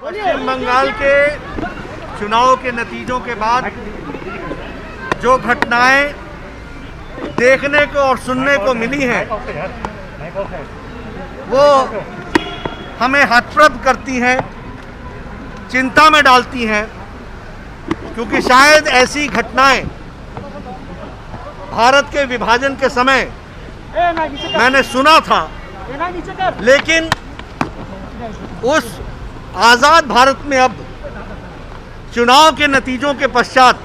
पश्चिम बंगाल के चुनाव के नतीजों के बाद जो घटनाएं देखने को और सुनने को मिली हैं वो हमें हतप्रभ करती हैं, चिंता में डालती हैं, क्योंकि शायद ऐसी घटनाएं भारत के विभाजन के समय मैंने सुना था, लेकिन उस आज़ाद भारत में अब चुनाव के नतीजों के पश्चात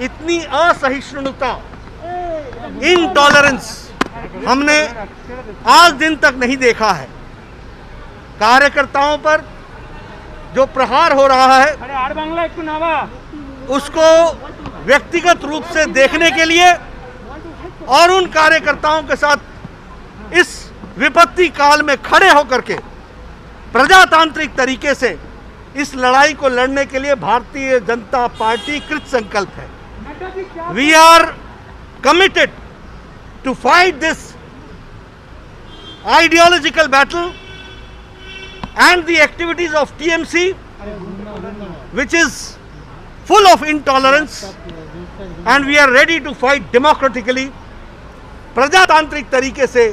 इतनी असहिष्णुता, इनटॉलरेंस हमने आज दिन तक नहीं देखा है। कार्यकर्ताओं पर जो प्रहार हो रहा है उसको व्यक्तिगत रूप से देखने के लिए और उन कार्यकर्ताओं के साथ इस विपत्ति काल में खड़े होकर के प्रजातांत्रिक तरीके से इस लड़ाई को लड़ने के लिए भारतीय जनता पार्टी कृत संकल्प है। We are committed to fight this ideological battle and the activities of TMC, which is full of intolerance, and we are ready to fight democratically. प्रजातांत्रिक तरीके से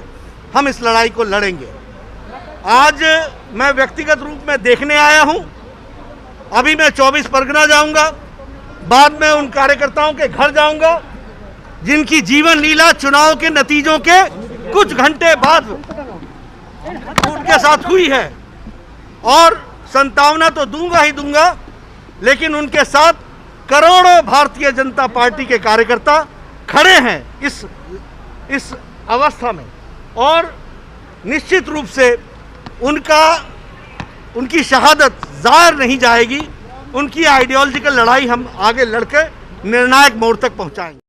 हम इस लड़ाई को लड़ेंगे। आज मैं व्यक्तिगत रूप में देखने आया हूं, अभी मैं 24 परगना जाऊंगा, बाद में उन कार्यकर्ताओं के घर जाऊंगा जिनकी जीवन लीला चुनाव के नतीजों के कुछ घंटे बाद उनके साथ हुई है, और संतावना तो दूंगा ही दूंगा, लेकिन उनके साथ करोड़ों भारतीय जनता पार्टी के कार्यकर्ता खड़े हैं इस अवस्था में, और निश्चित रूप से उनकी शहादत ज़ाहिर नहीं जाएगी। उनकी आइडियोलॉजिकल लड़ाई हम आगे लड़कर निर्णायक मोड़ तक पहुंचाएंगे।